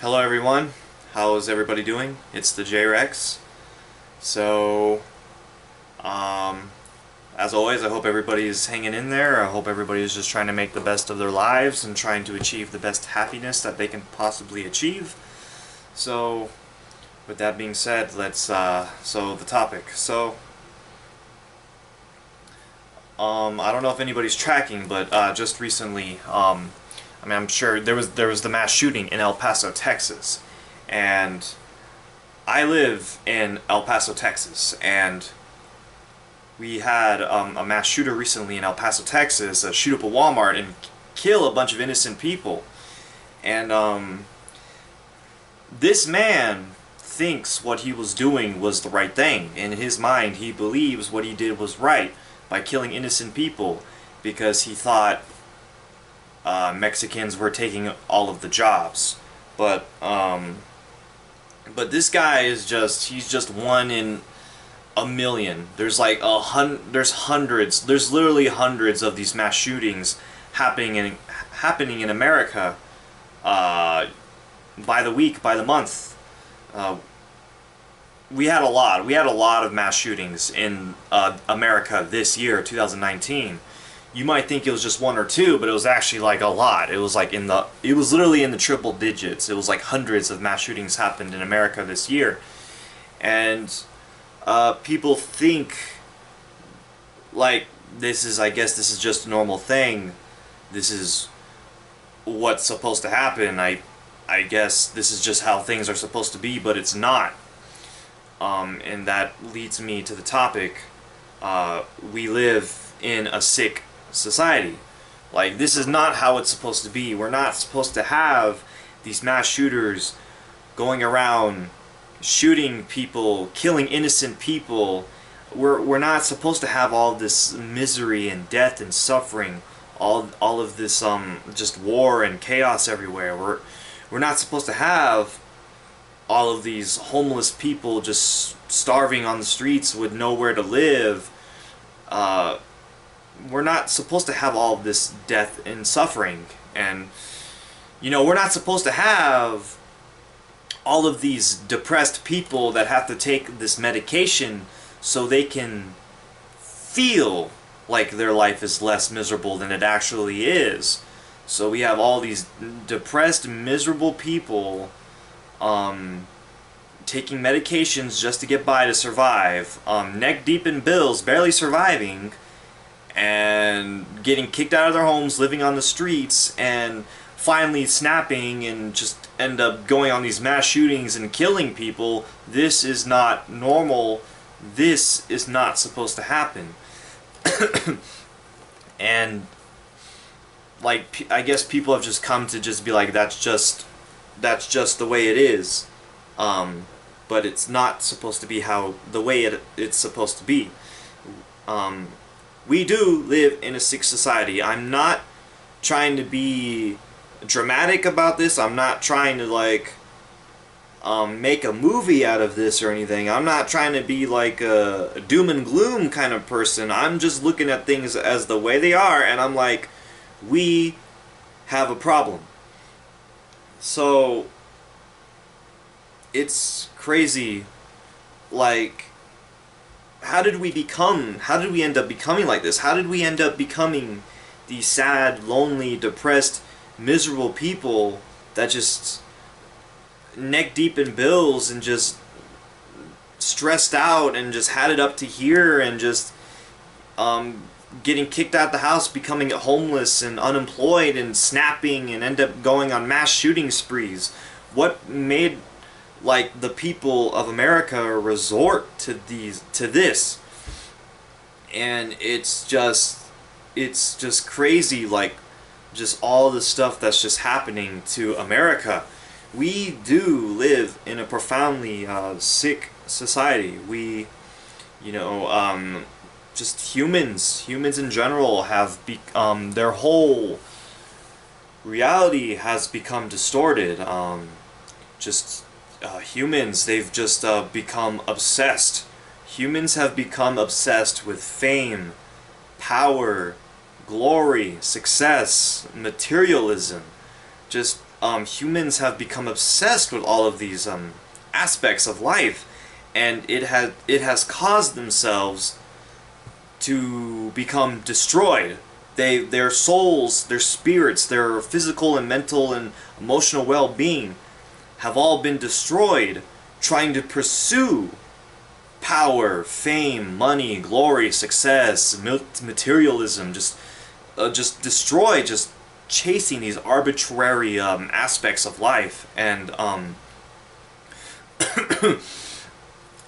Hello everyone, how's everybody doing? It's the J-Rex. So, um, as always, I hope everybody's hanging in there. I hope everybody's just trying to make the best of their lives and trying to achieve the best happiness that they can possibly achieve. So, with that being said, so the topic. I don't know if anybody's tracking, but just recently, I'm sure there was the mass shooting in El Paso, Texas, and I live in El Paso, Texas, and we had a mass shooter recently in El Paso, Texas, shoot up a Walmart and kill a bunch of innocent people, and this man thinks what he was doing was the right thing. In his mind, he believes what he did was right by killing innocent people because he thought Mexicans were taking all of the jobs. But this guy is he's just one in a million. There's like there's literally hundreds of these mass shootings happening in America by the week, by the month. We had a lot of mass shootings in America this year, 2019. You might think it was just one or two, but it was actually like a lot. It was literally in the triple digits. It was like hundreds of mass shootings happened in America this year. And people think like I guess this is just a normal thing. This is what's supposed to happen. I guess this is just how things are supposed to be, but it's not. And that leads me to the topic. We live in a sick society. Like, this is not how it's supposed to be. We're not supposed to have these mass shooters going around shooting people, killing innocent people. We're not supposed to have all this misery and death and suffering, all of this just war and chaos everywhere. We're not supposed to have all of these homeless people just starving on the streets with nowhere to live. We're not supposed to have all of this death and suffering. And, we're not supposed to have all of these depressed people that have to take this medication so they can feel like their life is less miserable than it actually is. So we have all these depressed, miserable people taking medications just to get by to survive, neck deep in bills, barely surviving, and getting kicked out of their homes, living on the streets, and finally snapping and just end up going on these mass shootings and killing people. This is not normal. This is not supposed to happen. And I guess people have just come to just be like, that's just the way it is. But it's not supposed to be the way it's supposed to be. We do live in a sick society. I'm not trying to be dramatic about this. I'm not trying to make a movie out of this or anything. I'm not trying to be like a doom and gloom kind of person. I'm just looking at things as the way they are, and I'm like, we have a problem. So it's crazy. How did we end up becoming like this? How did we end up becoming these sad, lonely, depressed, miserable people that just neck deep in bills and just stressed out and just had it up to here and just getting kicked out the house, becoming homeless and unemployed and snapping and end up going on mass shooting sprees? What made the people of America resort to this? And it's just crazy, just all the stuff that's just happening to America. We do live in a profoundly sick society. We, just humans in general have their whole reality has become distorted. Humans, they've just become obsessed. Humans have become obsessed with fame, power, glory, success, materialism. Just humans have become obsessed with all of these aspects of life, and it has caused themselves to become destroyed. Their souls, their spirits, their physical and mental and emotional well-being have all been destroyed trying to pursue power, fame, money, glory, success, materialism, just destroy, just chasing these arbitrary aspects of life, and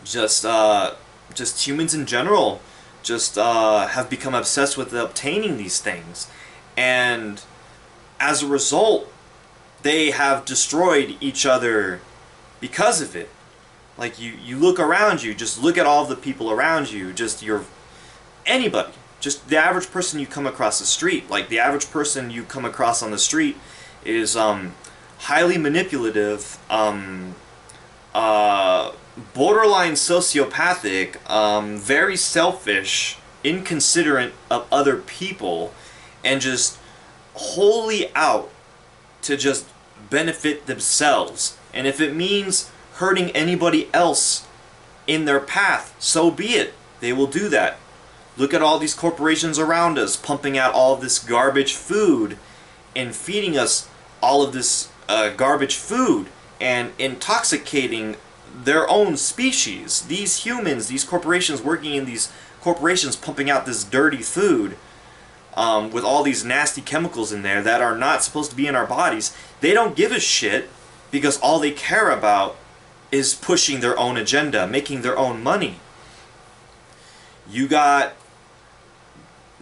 just humans in general just have become obsessed with obtaining these things, and as a result they have destroyed each other because of it. Like, you look around you, just look at all of the people around you, just anybody, just the average person you come across the street. Like, the average person you come across on the street is highly manipulative, borderline sociopathic, very selfish, inconsiderate of other people, and just wholly out to just benefit themselves. And if it means hurting anybody else in their path, so be it. They will do that. Look at all these corporations around us pumping out all of this garbage food and feeding us all of this garbage food and intoxicating their own species. These humans, these corporations working in these corporations pumping out this dirty food with all these nasty chemicals in there that are not supposed to be in our bodies, they don't give a shit, because all they care about is pushing their own agenda, making their own money. You got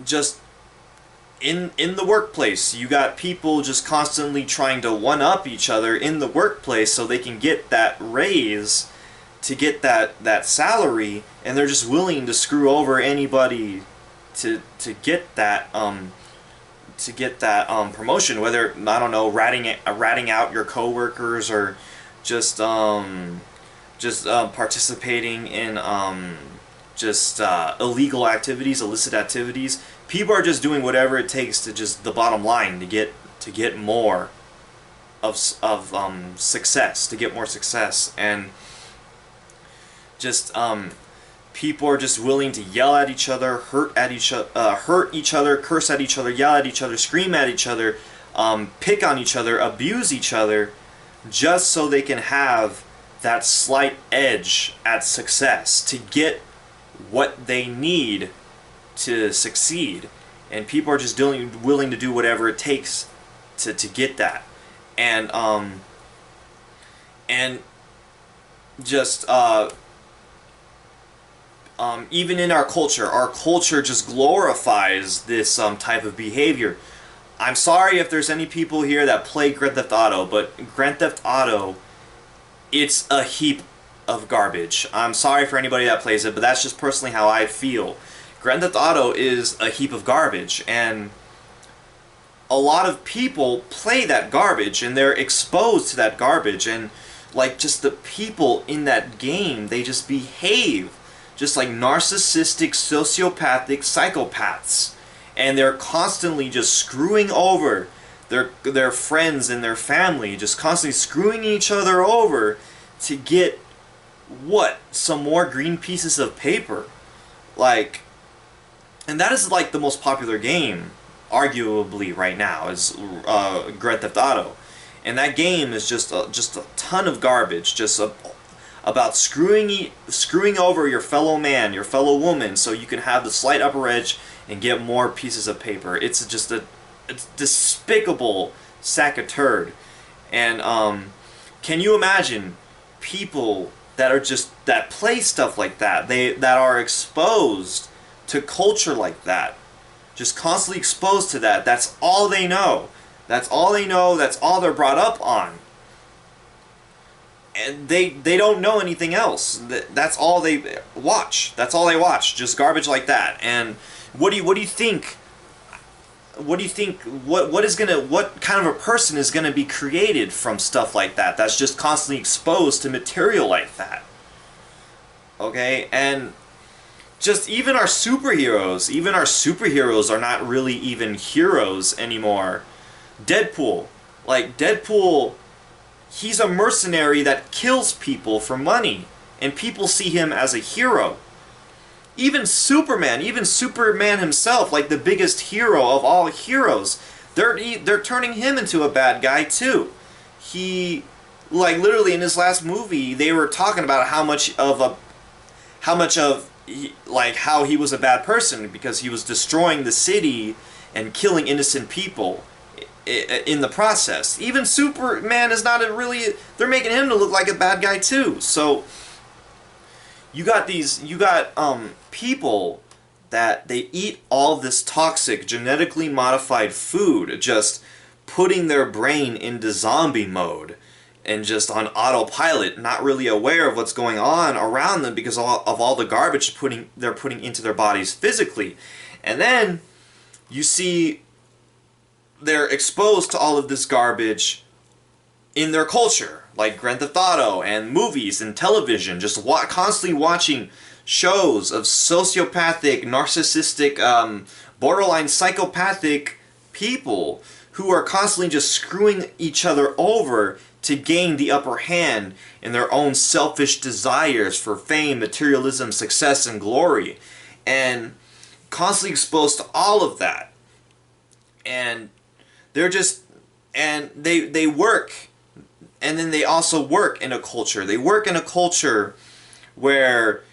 just in the workplace, you got people just constantly trying to one-up each other in the workplace so they can get that raise, to get that salary, and they're just willing to screw over anybody to get that promotion, whether, I don't know, ratting out your coworkers, or just participating in illegal activities, illicit activities. People are just doing whatever it takes to just the bottom line, to get more of success, to get more success, and just people are just willing to yell at each other, hurt each other, curse at each other, yell at each other, scream at each other, pick on each other, abuse each other, just so they can have that slight edge at success, to get what they need to succeed. And people are just willing to do whatever it takes to get that. And just even in our culture just glorifies this type of behavior. I'm sorry if there's any people here that play Grand Theft Auto, but Grand Theft Auto, it's a heap of garbage. I'm sorry for anybody that plays it, but that's just personally how I feel. Grand Theft Auto is a heap of garbage, and a lot of people play that garbage, and they're exposed to that garbage, and like, just the people in that game, they just behave just like narcissistic, sociopathic psychopaths, and they're constantly just screwing over their friends and their family, just constantly screwing each other over to get some more green pieces of paper. Like, and that is like the most popular game arguably right now, is Grand Theft Auto, and that game is just a ton of garbage, just about screwing over your fellow man, your fellow woman, so you can have the slight upper edge and get more pieces of paper. It's just it's despicable sack of turd. And can you imagine people that play stuff like that, that are exposed to culture like that, just constantly exposed to that? That's all they know. That's all they know. That's all they're brought up on. And they don't know anything else. That's all they watch. That's all they watch. Just garbage like that. And what do you think? What do you think? What kind of a person is gonna be created from stuff like that? That's just constantly exposed to material like that. Okay, and just even our superheroes are not really even heroes anymore. Deadpool. Like, Deadpool, he's a mercenary that kills people for money, and people see him as a hero. Even Superman himself, like the biggest hero of all heroes, they're turning him into a bad guy too. He, like, literally in his last movie, they were talking about like how he was a bad person because he was destroying the city and killing innocent people in the process. Even Superman is not a really, they're making him to look like a bad guy too. So you got people that they eat all this toxic, genetically modified food, just putting their brain into zombie mode and just on autopilot, not really aware of what's going on around them because of all the garbage they're putting into their bodies physically. And then you see they're exposed to all of this garbage in their culture, like Grand Theft Auto and movies and television, just constantly watching shows of sociopathic, narcissistic, borderline psychopathic people who are constantly just screwing each other over to gain the upper hand in their own selfish desires for fame, materialism, success, and glory. And constantly exposed to all of that. And they're just, and they work, and then they also work in a culture. They work in a culture where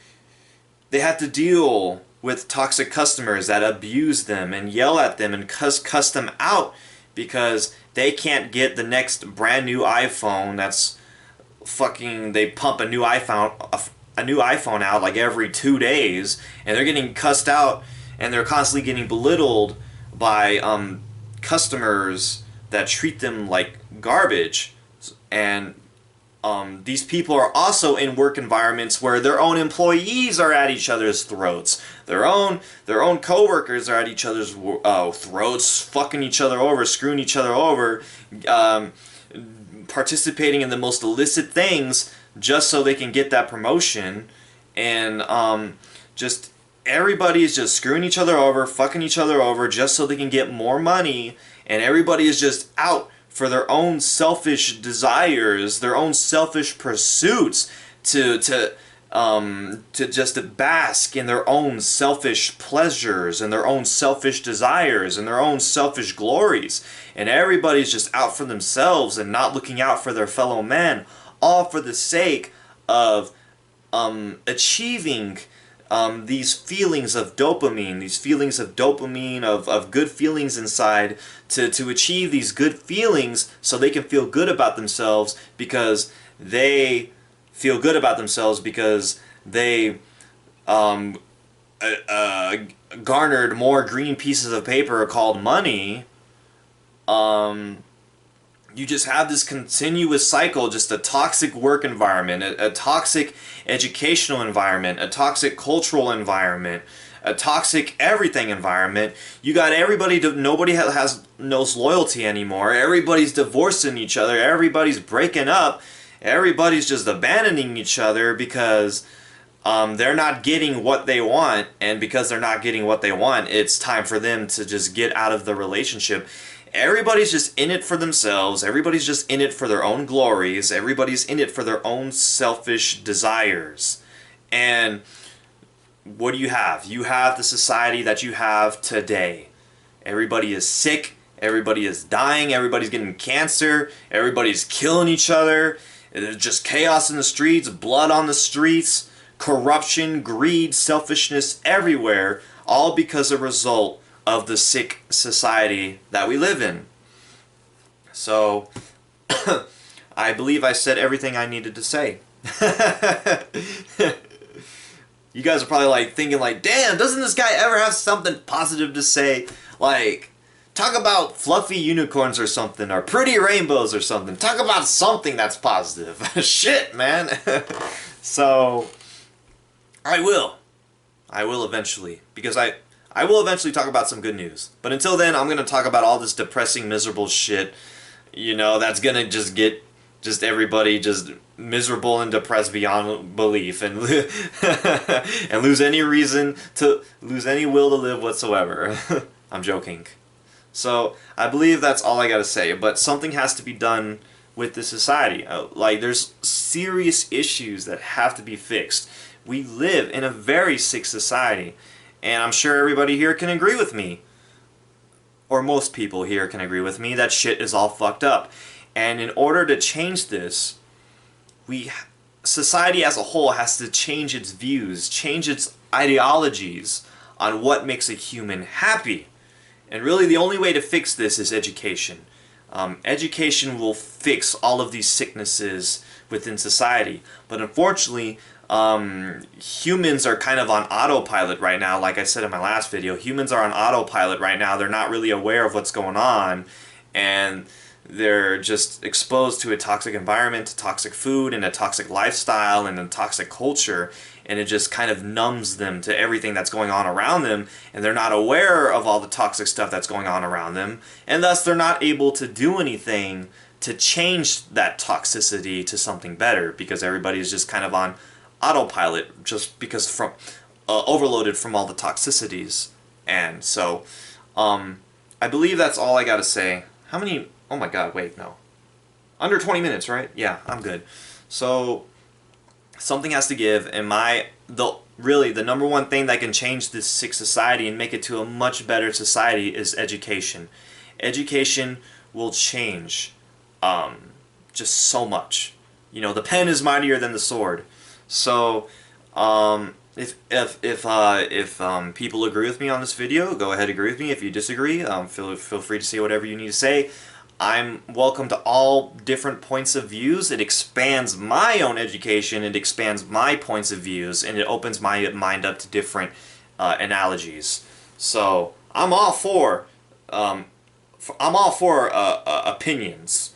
they have to deal with toxic customers that abuse them and yell at them and cuss them out because they can't get the next brand new iPhone that's fucking, they pump a new iPhone out like every 2 days, and they're getting cussed out and they're constantly getting belittled by customers that treat them like garbage. And these people are also in work environments where their own employees are at each other's throats. Their own coworkers are at each other's throats, fucking each other over, screwing each other over, participating in the most illicit things just so they can get that promotion. And just everybody is just screwing each other over, fucking each other over just so they can get more money. And everybody is just out for their own selfish desires, their own selfish pursuits, to just bask in their own selfish pleasures and their own selfish desires and their own selfish glories. And everybody's just out for themselves and not looking out for their fellow men, all for the sake of achieving these feelings of dopamine, of good feelings inside, to achieve these good feelings so they can feel good about themselves because they feel good about themselves because they garnered more green pieces of paper called money. You just have this continuous cycle, just a toxic work environment, a toxic educational environment, a toxic cultural environment, a toxic everything environment. You got everybody, nobody knows loyalty anymore. Everybody's divorcing each other. Everybody's breaking up. Everybody's just abandoning each other because they're not getting what they want. And because they're not getting what they want, it's time for them to just get out of the relationship. Everybody's just in it for themselves. Everybody's just in it for their own glories. Everybody's in it for their own selfish desires. And what do you have? You have the society that you have today. Everybody is sick. Everybody is dying. Everybody's getting cancer. Everybody's killing each other. There's just chaos in the streets, blood on the streets, corruption, greed, selfishness everywhere, all because of a result of the sick society that we live in. So, I believe I said everything I needed to say. You guys are probably like thinking like, damn, doesn't this guy ever have something positive to say? Like, talk about fluffy unicorns or something, or pretty rainbows or something. Talk about something that's positive. Shit, man. So, I will eventually, because I will eventually talk about some good news. But until then, I'm going to talk about all this depressing, miserable shit, you know, that's going to just get just everybody just miserable and depressed beyond belief and and lose any will to live whatsoever. I'm joking. So I believe that's all I gotta say. But something has to be done with the society. Like, there's serious issues that have to be fixed. We live in a very sick society, and I'm sure everybody here can agree with me, or most people here can agree with me, that shit is all fucked up. And in order to change this, society as a whole has to change its views, change its ideologies on what makes a human happy. And really the only way to fix this is education. Education will fix all of these sicknesses within society. But unfortunately, humans are kind of on autopilot right now. Like I said in my last video, humans are on autopilot right now. They're not really aware of what's going on, and they're just exposed to a toxic environment, to toxic food, and a toxic lifestyle, and a toxic culture, and it just kind of numbs them to everything that's going on around them, and they're not aware of all the toxic stuff that's going on around them, and thus they're not able to do anything to change that toxicity to something better, because everybody's just kind of on autopilot, just because from overloaded from all the toxicities. And so I believe that's all I gotta say. How many? Oh my god, wait, no, under 20 minutes, right? Yeah, I'm good. So something has to give, and really the number one thing that can change this sick society and make it to a much better society is education. Education will change just so much. You know, the pen is mightier than the sword. So if people agree with me on this video, go ahead and agree with me. If you disagree, feel free to say whatever you need to say. I'm welcome to all different points of views. It expands my own education, it expands my points of views, and it opens my mind up to different analogies. So I'm all for opinions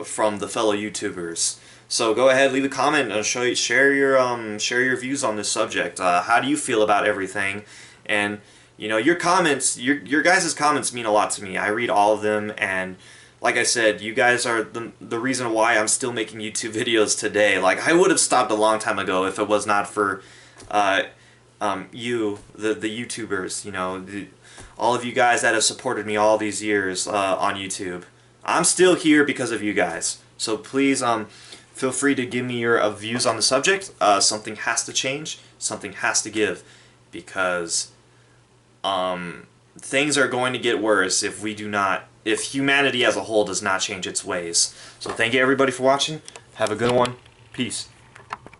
from the fellow YouTubers. So go ahead, leave a comment, and share your views on this subject. How do you feel about everything? And you know, your comments, your guys' comments mean a lot to me. I read all of them, and like I said, you guys are the reason why I'm still making YouTube videos today. Like, I would have stopped a long time ago if it was not for you, the YouTubers, you know, all of you guys that have supported me all these years on YouTube. I'm still here because of you guys. So please feel free to give me your views on the subject. Something has to change. Something has to give, because things are going to get worse if humanity as a whole does not change its ways. So thank you everybody for watching. Have a good one. Peace.